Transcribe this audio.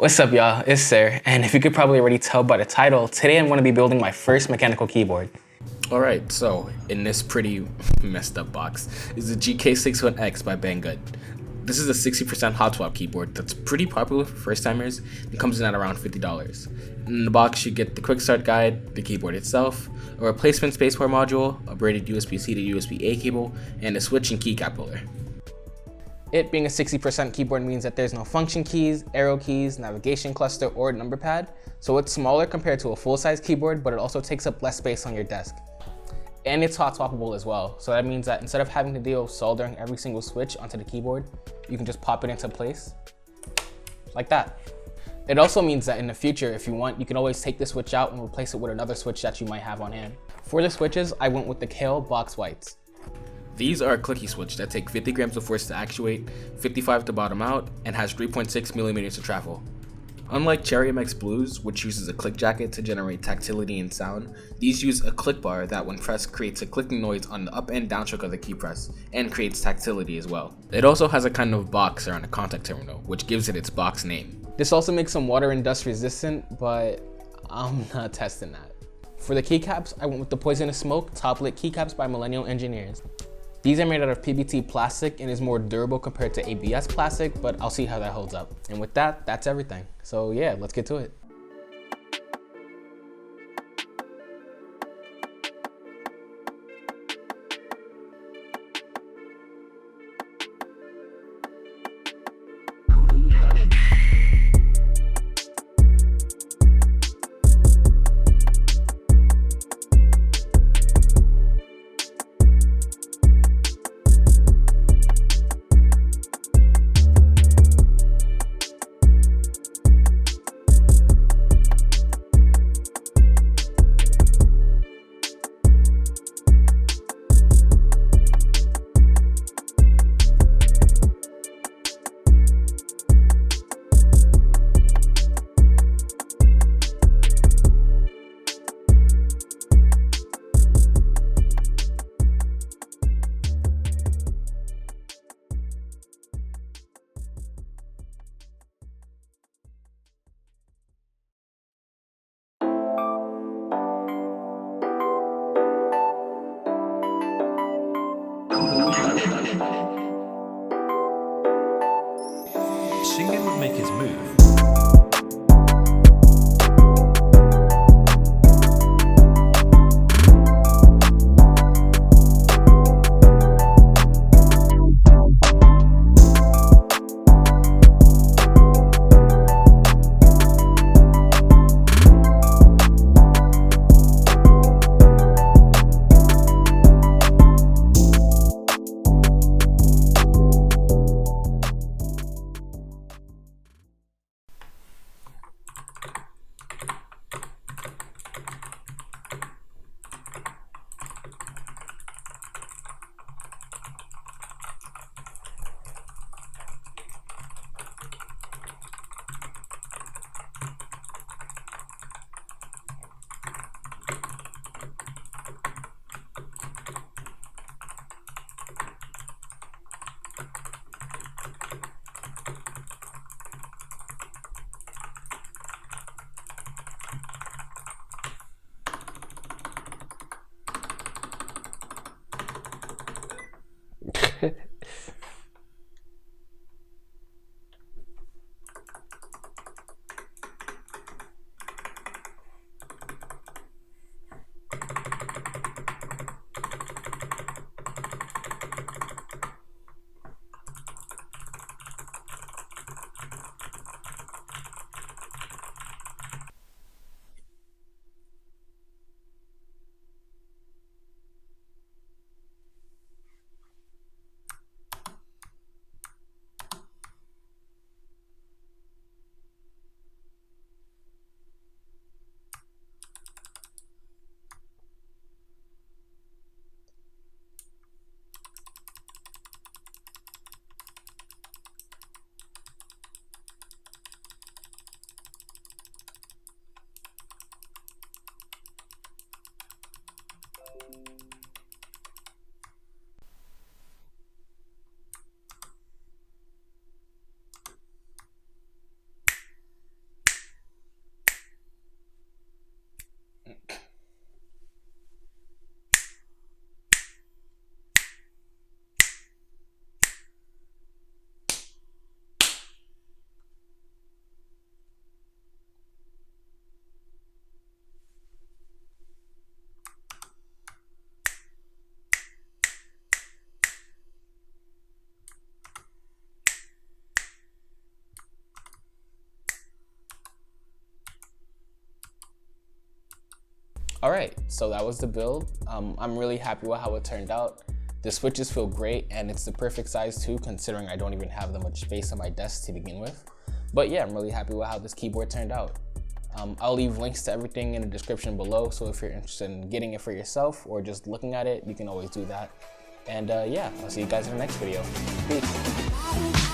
What's up, y'all? It's Sir, and if you could probably already tell by the title, today I'm going to be building my first mechanical keyboard. Alright, so in this pretty messed up box is the GK61X by Banggood. This is a 60% hot swap keyboard that's pretty popular for first timers and comes in at around $50. In the box you get the quick start guide, the keyboard itself, a replacement spacebar module, a braided USB-C to USB-A cable, and a switch and keycap holder. It being a 60% keyboard means that there's no function keys, arrow keys, navigation cluster, or number pad, so it's smaller compared to a full-size keyboard, but it also takes up less space on your desk. And it's hot swappable as well, so that means that instead of having to deal with soldering every single switch onto the keyboard, you can just pop it into place, like that. It also means that in the future, if you want, you can always take the switch out and replace it with another switch that you might have on hand. For the switches, I went with the Kale box whites. These are a clicky switch that take 50 grams of force to actuate, 55 to bottom out, and has 3.6 millimeters to travel. Unlike Cherry MX Blues, which uses a click jacket to generate tactility and sound, these use a click bar that when pressed creates a clicking noise on the up and down stroke of the key press, and creates tactility as well. It also has a kind of box around the contact terminal, which gives it its box name. This also makes some water and dust resistant, but I'm not testing that. For the keycaps, I went with the Poisonous Smoke Top Lit Keycaps by Millennial Engineers. These are made out of PBT plastic and is more durable compared to ABS plastic, but I'll see how that holds up. And with that, that's everything. So yeah, let's get to it. Alright, so that was the build. I'm really happy with how it turned out. The switches feel great, and it's the perfect size too, considering I don't even have that much space on my desk to begin with. But yeah, I'm really happy with how this keyboard turned out. I'll leave links to everything in the description below, so if you're interested in getting it for yourself or just looking at it, you can always do that. And yeah, I'll see you guys in the next video. Peace.